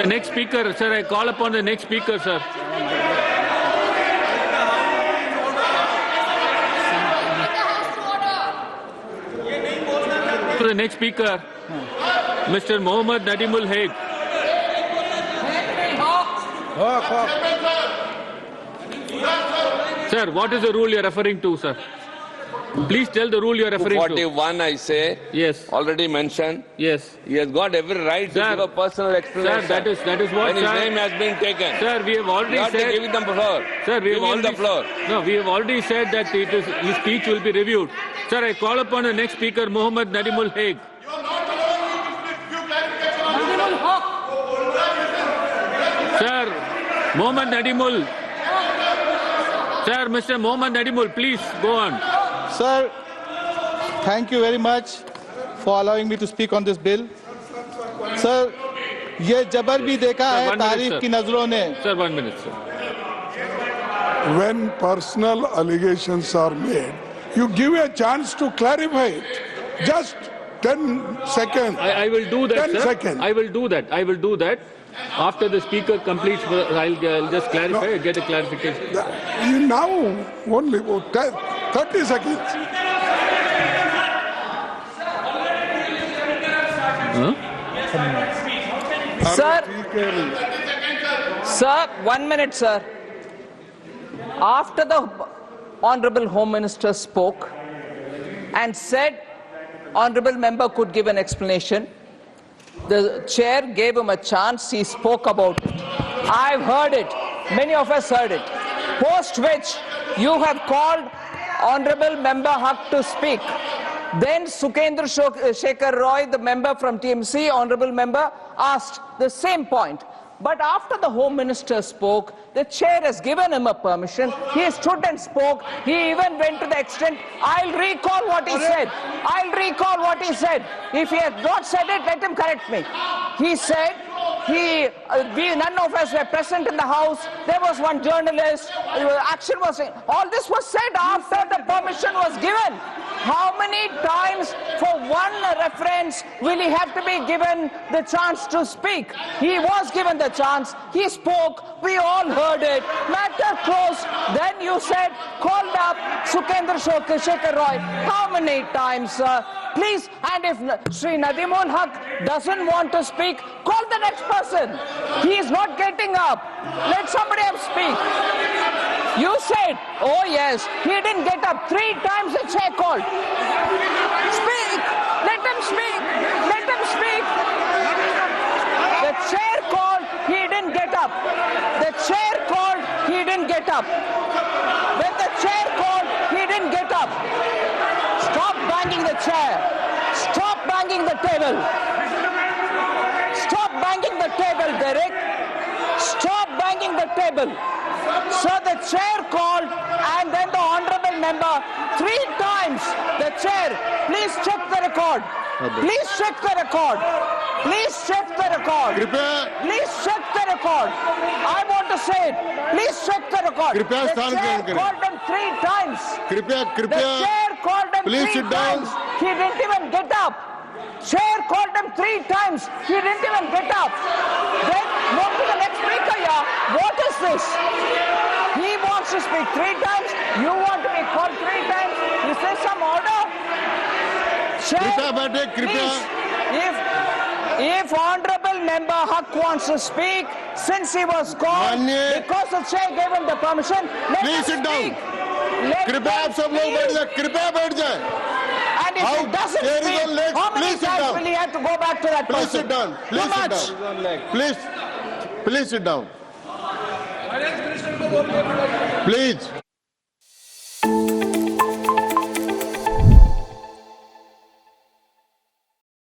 The next speaker, sir. I call upon the next speaker, sir. To the next speaker, Mr. Mohammed Nadimul Haque. Sir, what is the rule you are referring to, sir? Please tell the rule you are referring to. 41, I say. Yes. Already mentioned. Yes. He has got every right Sir, to give a personal explanation. Sir, that is what, when his sir. name has been taken. Sir, we have already You have said. to give him the floor. Sir, we have give him already. the floor. No, we have already said that his speech will be reviewed. Sir, I call upon the next speaker, Mohammed Nadimul Haque. Sir, Mohammed Nadimul. Sir, Mr. Mohammed Nadimul, please go on. Sir, thank you very much for allowing me to speak on this bill. Sir, ये जबर भी देखा है तारीफ की नजरों ने. Sir, 1 minute, sir. When personal allegations are made, you give a chance to clarify it. Just 10 seconds. I will do that, 10 sir. seconds. I will do that. I will do that. After the speaker completes, I'll just clarify, get a clarification. You now only 30 seconds. Sir, 1 minute, sir. After the Honorable Home Minister spoke and said Honorable Member could give an explanation, the chair gave him a chance, he spoke about it. I've heard it. Many of us heard it. Post which you have called Honorable Member Haq to speak. Then Sukendra Shekhar Roy, the member from TMC, Honorable Member, asked the same point. But after the Home Minister spoke, the chair has given him a permission. He stood and spoke. He even went to the extent, I'll recall what he said. I'll recall what he said. If he has not said it, let him correct me. He said, none of us were present in the house. There was one journalist. Action was, all this was said after the permission was given. How many times for one reference will he have to be given the chance to speak? He was given the chance. He spoke. We all heard it. Matter closed. Then you said, called up Sukendra Shekhar Roy. How many times, sir? Please, and if Sri Nadimul Haq doesn't want to speak, call the next person. He is not getting up. Let somebody else speak. You said, oh yes, he didn't get up. 3 times the chair called. Speak. Let him speak. Let him speak. The chair called, he didn't get up. The chair called, he didn't get up. When the chair called, he didn't get up. Stop banging the chair. Stop banging the table. Stop banging the table, Derek. Stop banging the table. So the chair called and then the honorable member 3 times. The chair, please check the record. Please check the record. Please check the record. Please check the record. I want to say it. Please check the record. The chair called him 3 times. The chair called him 3 times. He didn't even get up. Chair called him 3 times. He didn't even get up. Then move to the next speaker, yeah. What is this? He wants to speak 3 times. You want to be called 3 times. Is there some order? Chair, please, if Honorable Member Haq wants to speak, since he was called, because the chair gave him the permission, let him speak. कृपया आप सब लोग बैठ जाए. कृपया बैठ जाए. And if he doesn't speak, how many times will he have to go back to that person? Please sit down. Please sit down. Please sit down. Please.